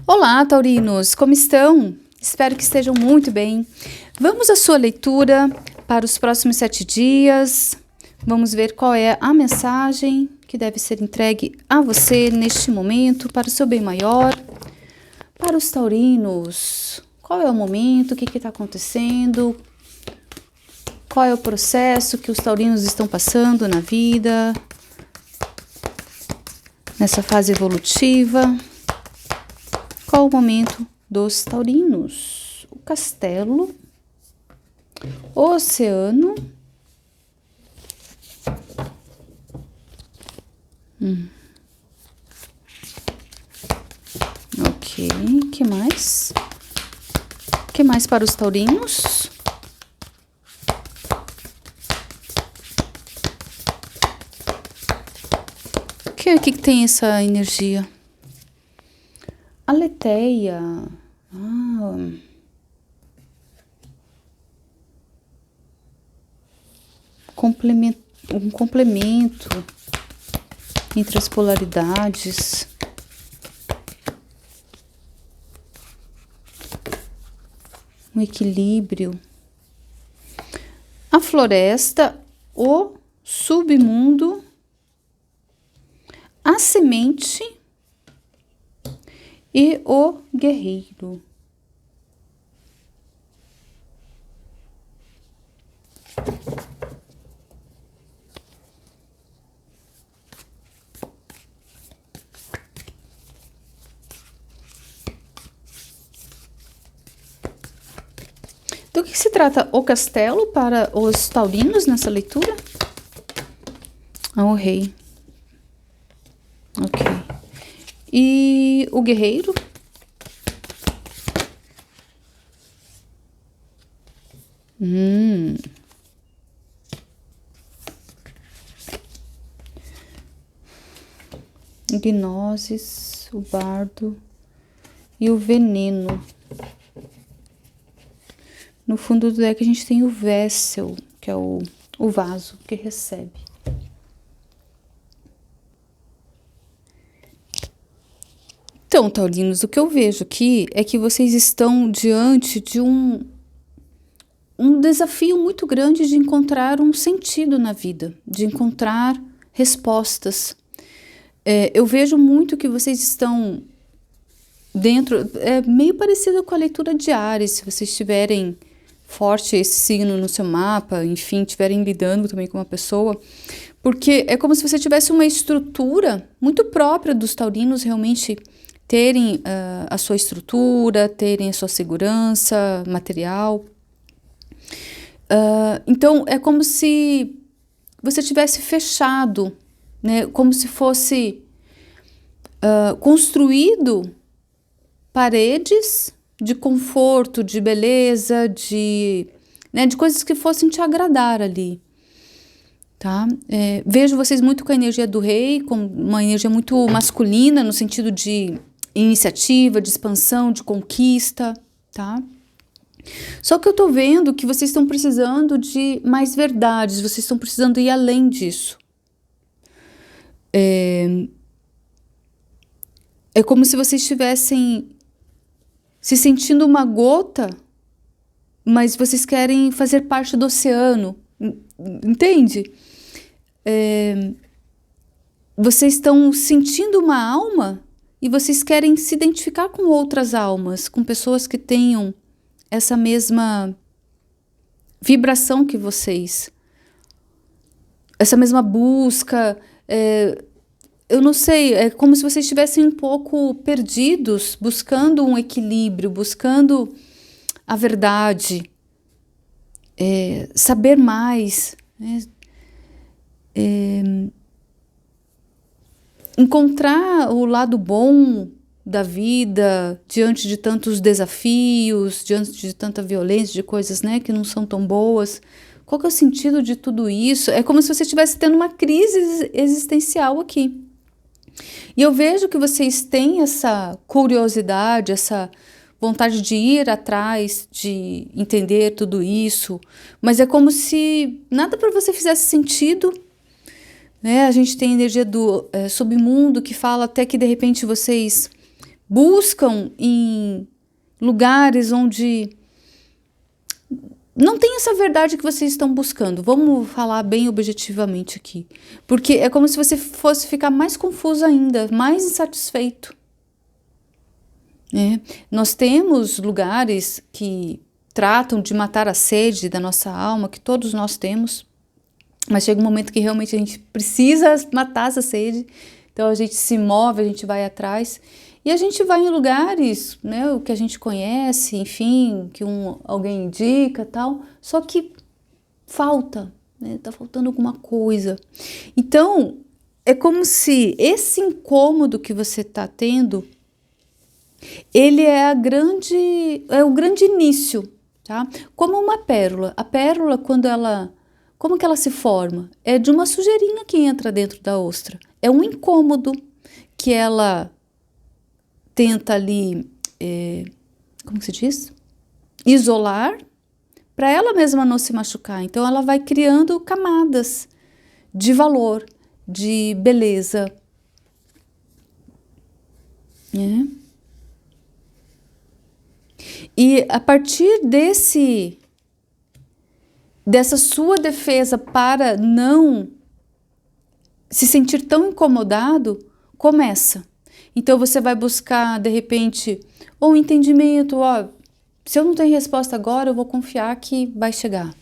Olá, taurinos, como estão? Espero que estejam muito bem. Vamos à sua leitura para os próximos 7 dias. Vamos ver qual é a mensagem que deve ser entregue a você neste momento, para o seu bem maior. Para os taurinos, qual é o momento, o que está acontecendo, qual é o processo que os taurinos estão passando na vida, nessa fase evolutiva. Qual o momento dos taurinos? O castelo, o oceano, ok, que mais? Que mais para os taurinos? Que tem essa energia? Aletheia. Um complemento entre as polaridades. Um equilíbrio. A floresta, o submundo, a semente e o guerreiro. Do que se trata o castelo para os taurinos nessa leitura? O rei. Ok. E o guerreiro? Gnoses, o bardo e o veneno. No fundo do deck a gente tem o Vessel, que é o vaso que recebe. Então, taurinos, o que eu vejo aqui é que vocês estão diante de um desafio muito grande de encontrar um sentido na vida, de encontrar respostas. Eu vejo muito que vocês estão dentro, meio parecido com a leitura de Áries, se vocês tiverem forte esse signo no seu mapa, enfim, estiverem lidando também com uma pessoa, porque é como se você tivesse uma estrutura muito própria dos taurinos realmente terem a sua estrutura, terem a sua segurança material. Então, é como se você tivesse fechado, né? Como se fosse construído paredes de conforto, de beleza, de coisas que fossem te agradar ali. Tá? Vejo vocês muito com a energia do rei, com uma energia muito masculina, no sentido de iniciativa, de expansão, de conquista, tá? Só que eu tô vendo que vocês estão precisando de mais verdades, vocês estão precisando ir além disso. É como se vocês estivessem se sentindo uma gota, mas vocês querem fazer parte do oceano, entende? Vocês estão sentindo uma alma e vocês querem se identificar com outras almas, com pessoas que tenham essa mesma vibração que vocês, essa mesma busca. Eu não sei, é como se vocês estivessem um pouco perdidos, buscando um equilíbrio, buscando a verdade, saber mais, né? Encontrar o lado bom da vida diante de tantos desafios, diante de tanta violência, de coisas, né, que não são tão boas. Qual que é o sentido de tudo isso? É como se você estivesse tendo uma crise existencial aqui. E eu vejo que vocês têm essa curiosidade, essa vontade de ir atrás, de entender tudo isso, mas é como se nada para você fizesse sentido, né? A gente tem a energia do submundo que fala até que de repente vocês buscam em lugares onde não tem essa verdade que vocês estão buscando. Vamos falar bem objetivamente aqui. Porque é como se você fosse ficar mais confuso ainda, mais insatisfeito. Nós temos lugares que tratam de matar a sede da nossa alma, que todos nós temos, mas chega um momento que realmente a gente precisa matar essa sede, então a gente se move, a gente vai atrás, e a gente vai em lugares, né, o que a gente conhece, enfim, que alguém indica, tal, só que falta, né, tá faltando alguma coisa. Então, é como se esse incômodo que você está tendo, ele é o grande início, tá? Como uma pérola. A pérola, como que ela se forma? É de uma sujeirinha que entra dentro da ostra. É um incômodo que ela tenta ali, como que se diz? Isolar, para ela mesma não se machucar. Então ela vai criando camadas de valor, de beleza, né? E a partir dessa sua defesa para não se sentir tão incomodado, começa. Então você vai buscar, de repente, ou um entendimento, se eu não tenho resposta agora, eu vou confiar que vai chegar.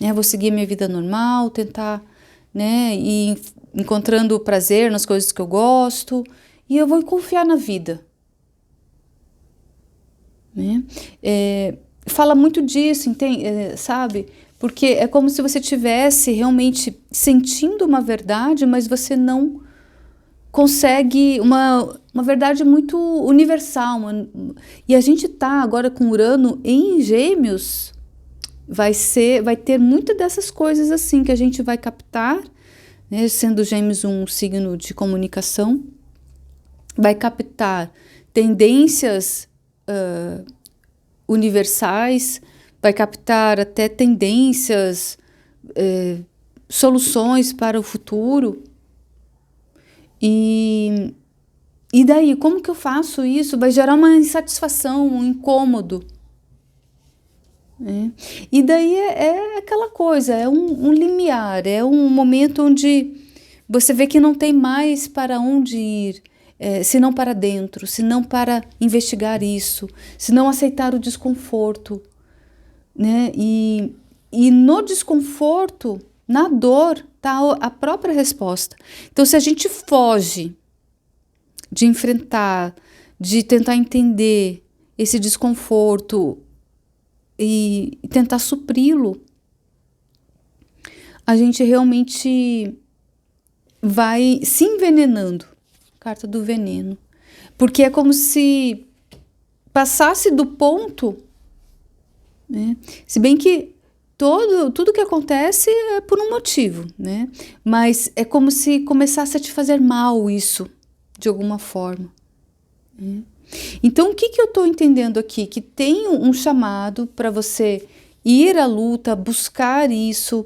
Eu vou seguir minha vida normal, tentar, né, ir encontrando prazer nas coisas que eu gosto, e eu vou confiar na vida. Né? Fala muito disso, sabe? Porque é como se você estivesse realmente sentindo uma verdade, mas você não consegue uma verdade muito universal. E a gente tá agora com Urano em Gêmeos, vai ter muitas dessas coisas assim que a gente vai captar, né? Sendo Gêmeos um signo de comunicação, vai captar tendências universais, vai captar até tendências, soluções para o futuro. E daí, como que eu faço isso? Vai gerar uma insatisfação, um incômodo. Né? E daí é aquela coisa, é um limiar, é um momento onde você vê que não tem mais para onde ir, se não para dentro, se não para investigar isso, se não aceitar o desconforto, né? E no desconforto, na dor, está a própria resposta. Então, se a gente foge de enfrentar, de tentar entender esse desconforto e tentar supri-lo, a gente realmente vai se envenenando. Carta do veneno. Porque é como se passasse do ponto, né? Se bem que tudo que acontece é por um motivo, né? Mas é como se começasse a te fazer mal isso, de alguma forma. Né? Então, o que eu estou entendendo aqui? Que tem um chamado para você ir à luta, buscar isso,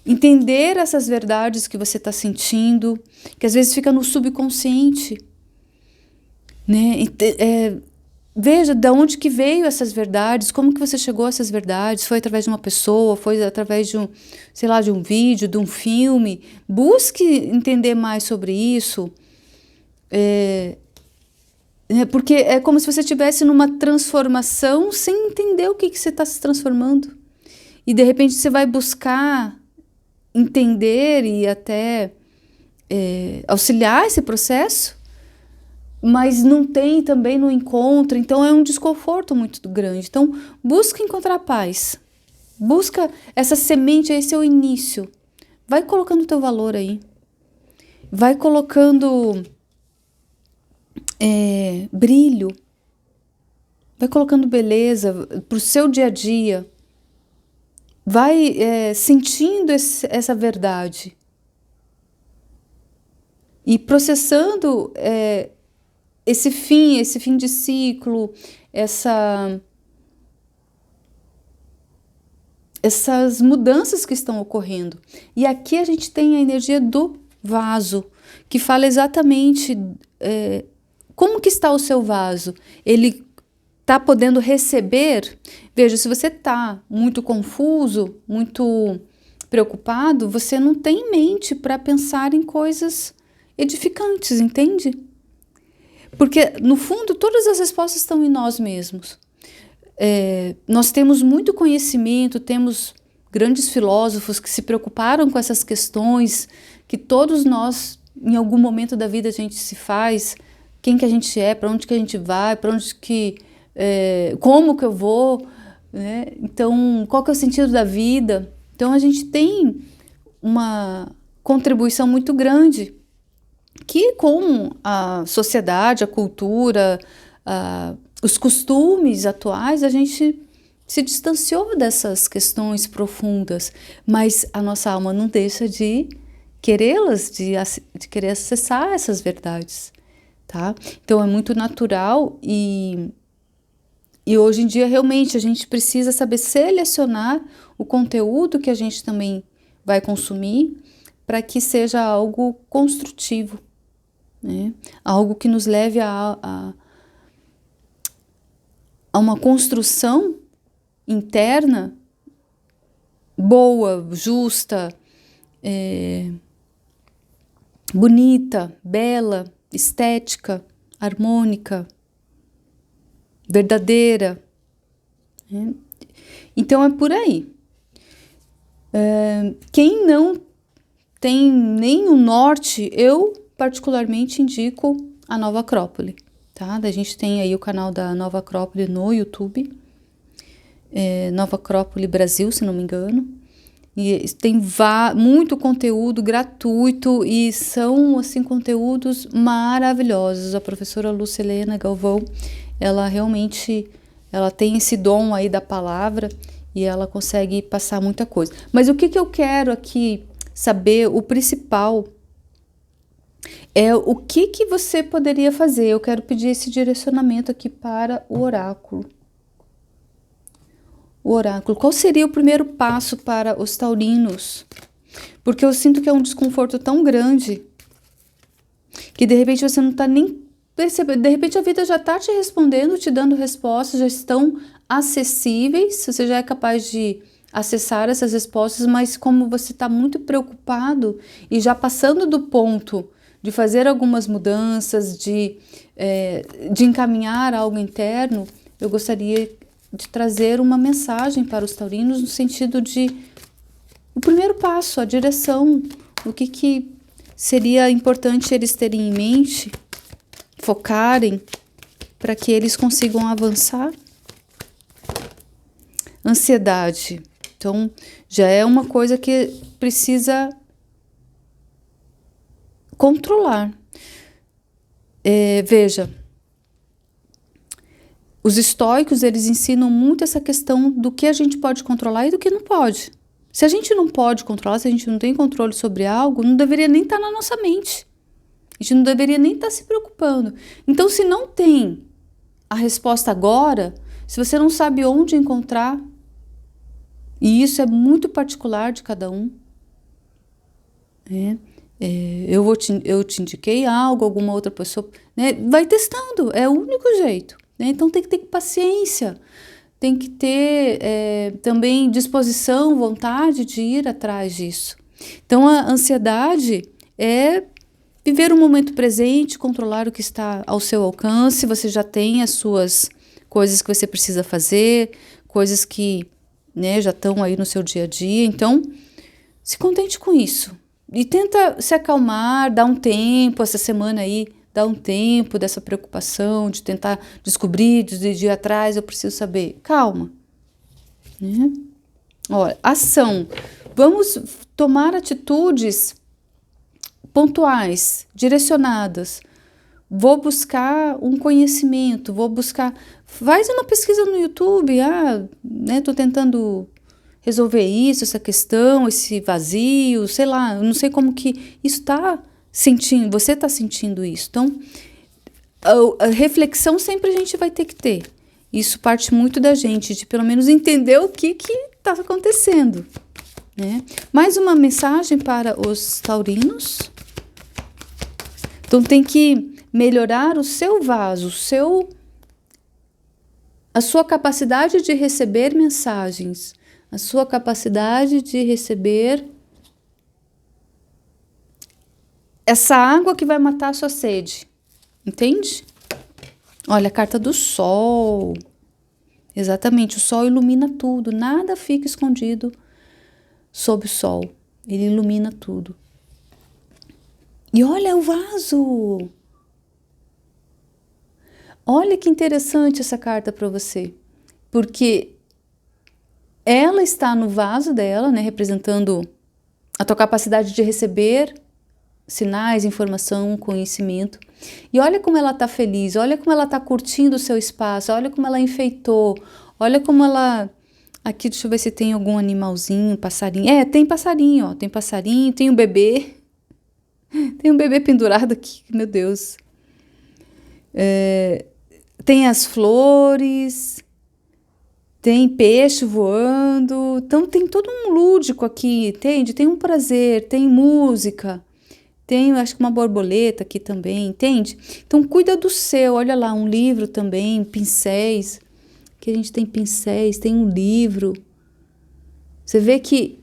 entender essas verdades que você está sentindo, que às vezes fica no subconsciente, né? Veja de onde que veio essas verdades, como que você chegou a essas verdades, foi através de uma pessoa, foi através de de um vídeo, de um filme. Busque entender mais sobre isso, porque é como se você estivesse numa transformação sem entender o que você está se transformando. E de repente você vai buscar entender e até auxiliar esse processo, mas não tem também, não encontra, então é um desconforto muito grande. Então busca encontrar paz, busca essa semente, esse é o início. Vai colocando o teu valor aí, vai colocando brilho, vai colocando beleza para o seu dia a dia, vai sentindo essa verdade e processando esse fim de ciclo, essas mudanças que estão ocorrendo. E aqui a gente tem a energia do vaso, que fala exatamente Como que está o seu vaso? Ele está podendo receber? Veja, se você está muito confuso, muito preocupado, você não tem mente para pensar em coisas edificantes, entende? Porque, no fundo, todas as respostas estão em nós mesmos. Nós temos muito conhecimento, temos grandes filósofos que se preocuparam com essas questões, que todos nós, em algum momento da vida, a gente se faz, quem que a gente é, para onde que a gente vai, para onde que, como que eu vou, né? Então, qual que é o sentido da vida? Então, a gente tem uma contribuição muito grande que, com a sociedade, a cultura, os costumes atuais, a gente se distanciou dessas questões profundas, mas a nossa alma não deixa de querê-las, de querer acessar essas verdades, tá? Então é muito natural e hoje em dia realmente a gente precisa saber selecionar o conteúdo que a gente também vai consumir para que seja algo construtivo, né? Algo que nos leve a uma construção interna boa, justa, bonita, bela, estética, harmônica, verdadeira, né? Então é por aí. Quem não tem nem o norte, eu particularmente indico a Nova Acrópole, tá? A gente tem aí o canal da Nova Acrópole no YouTube, Nova Acrópole Brasil, se não me engano, e tem muito conteúdo gratuito e são, assim, conteúdos maravilhosos. A professora Lucilena Galvão, ela realmente, ela tem esse dom aí da palavra e ela consegue passar muita coisa. Mas o que eu quero aqui saber, o principal, é o que você poderia fazer. Eu quero pedir esse direcionamento aqui para o oráculo. O oráculo. Qual seria o primeiro passo para os taurinos? Porque eu sinto que é um desconforto tão grande que de repente você não está nem percebendo. De repente a vida já está te respondendo, te dando respostas, já estão acessíveis, você já é capaz de acessar essas respostas, mas como você está muito preocupado e já passando do ponto de fazer algumas mudanças, de encaminhar algo interno, eu gostaria de trazer uma mensagem para os taurinos no sentido de o primeiro passo, a direção, o que seria importante eles terem em mente, focarem, para que eles consigam avançar. Ansiedade. Então, já é uma coisa que precisa controlar. Veja, os estoicos, eles ensinam muito essa questão do que a gente pode controlar e do que não pode. Se a gente não pode controlar, se a gente não tem controle sobre algo, não deveria nem estar na nossa mente. A gente não deveria nem estar se preocupando. Então, se não tem a resposta agora, se você não sabe onde encontrar, e isso é muito particular de cada um, eu te indiquei algo, alguma outra pessoa, né? Vai testando, é o único jeito, né? Então tem que ter paciência, tem que ter também disposição, vontade de ir atrás disso. Então a ansiedade é viver o momento presente, controlar o que está ao seu alcance. Você já tem as suas coisas que você precisa fazer, coisas que, né, já estão aí no seu dia a dia. Então, se contente com isso. E tenta se acalmar, dar um tempo, essa semana aí, dar um tempo dessa preocupação, de tentar descobrir, de ir atrás, eu preciso saber. Calma. Né? Olha, ação. Vamos tomar atitudes pontuais, direcionadas. Vou buscar um conhecimento, faz uma pesquisa no YouTube, né, tô tentando resolver isso, essa questão, esse vazio, sei lá, eu não sei como que isso tá sentindo, você tá sentindo isso. Então, a reflexão sempre a gente vai ter que ter. Isso parte muito da gente, de pelo menos entender o que tá acontecendo, né? Mais uma mensagem para os taurinos. Então tem que melhorar o seu vaso, a sua capacidade de receber mensagens, a sua capacidade de receber essa água que vai matar a sua sede. Entende? Olha, a carta do Sol. Exatamente, o Sol ilumina tudo, nada fica escondido sob o Sol. Ele ilumina tudo. E olha o vaso. Olha que interessante essa carta para você, porque ela está no vaso dela, né, representando a tua capacidade de receber sinais, informação, conhecimento. E olha como ela está feliz, olha como ela está curtindo o seu espaço, olha como ela enfeitou, olha como ela... Aqui, deixa eu ver se tem algum animalzinho, passarinho. Tem passarinho, ó, tem passarinho, tem um bebê. Tem um bebê pendurado aqui, meu Deus. Tem as flores, tem peixe voando, então tem todo um lúdico aqui, entende? Tem um prazer, tem música, tem, acho que uma borboleta aqui também, entende? Então cuida do seu, olha lá, um livro também, pincéis, que a gente tem pincéis, tem um livro. Você vê que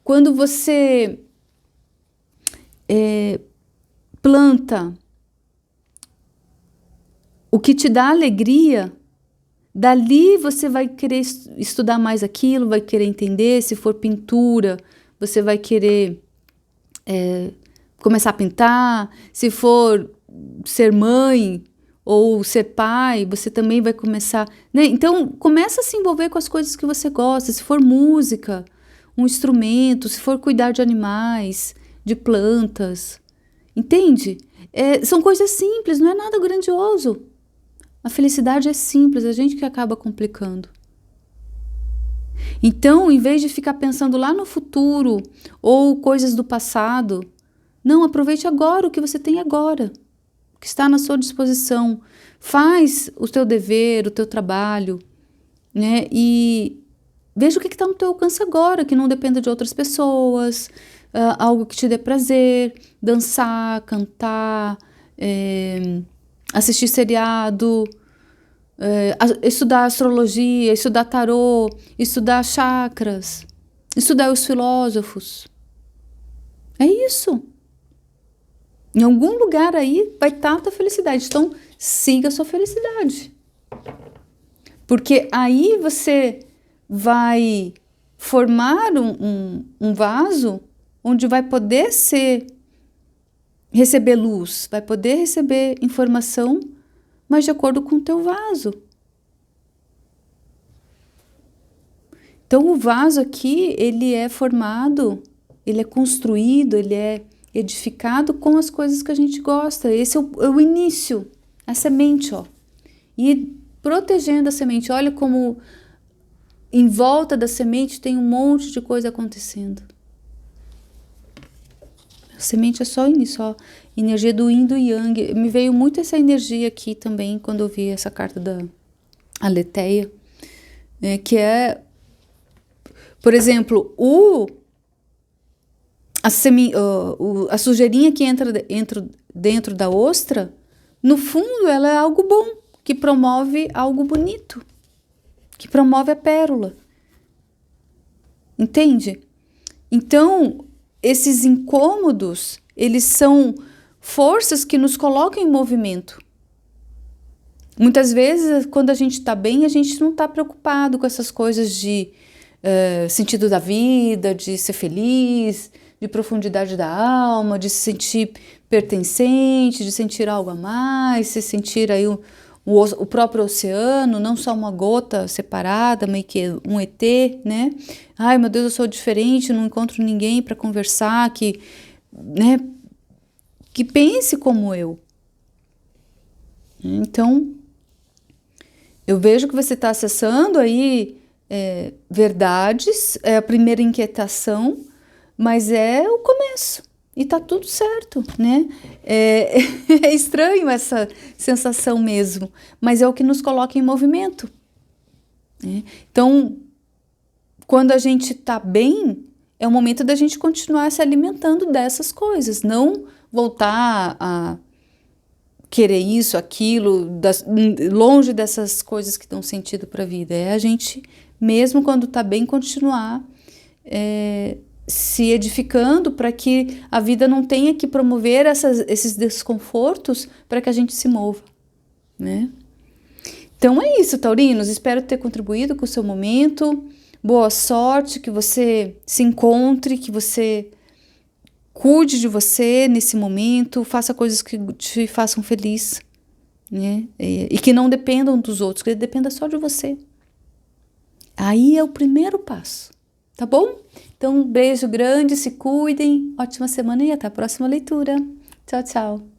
quando você planta o que te dá alegria, dali você vai querer estudar mais aquilo, vai querer entender. Se for pintura, você vai querer começar a pintar. Se for ser mãe ou ser pai, você também vai começar, né? Então, começa a se envolver com as coisas que você gosta. Se for música, um instrumento, se for cuidar de animais, de plantas, entende? São coisas simples, não é nada grandioso. A felicidade é simples, a gente que acaba complicando. Então, em vez de ficar pensando lá no futuro ou coisas do passado, não, aproveite agora o que você tem agora, o que está na sua disposição. Faz o teu dever, o teu trabalho, né? E veja o que está no teu alcance agora, que não dependa de outras pessoas, algo que te dê prazer, dançar, cantar, assistir seriado, estudar astrologia, estudar tarô, estudar chakras, estudar os filósofos. É isso. Em algum lugar aí vai estar a tua felicidade. Então, siga a sua felicidade. Porque aí você vai formar um vaso onde vai poder receber luz, vai poder receber informação, mas de acordo com o teu vaso. Então, o vaso aqui, ele é formado, ele é construído, ele é edificado com as coisas que a gente gosta. Esse é o início, a semente, ó. E protegendo a semente, olha como em volta da semente tem um monte de coisa acontecendo. A semente é só o início, ó. Energia do Yin e do Yang. Me veio muito essa energia aqui também quando eu vi essa carta da Aletheia, que é, por exemplo, a sujeirinha que entra dentro da ostra, no fundo ela é algo bom, que promove algo bonito, que promove a pérola. Entende? Então, esses incômodos, eles são forças que nos colocam em movimento. Muitas vezes, quando a gente está bem, a gente não está preocupado com essas coisas de sentido da vida, de ser feliz, de profundidade da alma, de se sentir pertencente, de sentir algo a mais, se sentir aí o próprio oceano, não só uma gota separada, meio que um ET, né? Ai, meu Deus, eu sou diferente, não encontro ninguém para conversar que pense como eu. Então, eu vejo que você está acessando aí verdades, é a primeira inquietação, mas é o começo. E tá tudo certo, né? É estranho essa sensação mesmo, mas é o que nos coloca em movimento, né? Então, quando a gente tá bem, é o momento da gente continuar se alimentando dessas coisas, não voltar a querer isso, aquilo, longe dessas coisas que dão sentido para a vida. É a gente, mesmo quando está bem, continuar se edificando para que a vida não tenha que promover esses desconfortos para que a gente se mova, né? Então é isso, taurinos. Espero ter contribuído com o seu momento. Boa sorte, que você se encontre, que você cuide de você nesse momento, faça coisas que te façam feliz, né? E que não dependam dos outros, que dependa só de você. Aí é o primeiro passo, tá bom? Então, um beijo grande, se cuidem, ótima semana e até a próxima leitura. Tchau, tchau.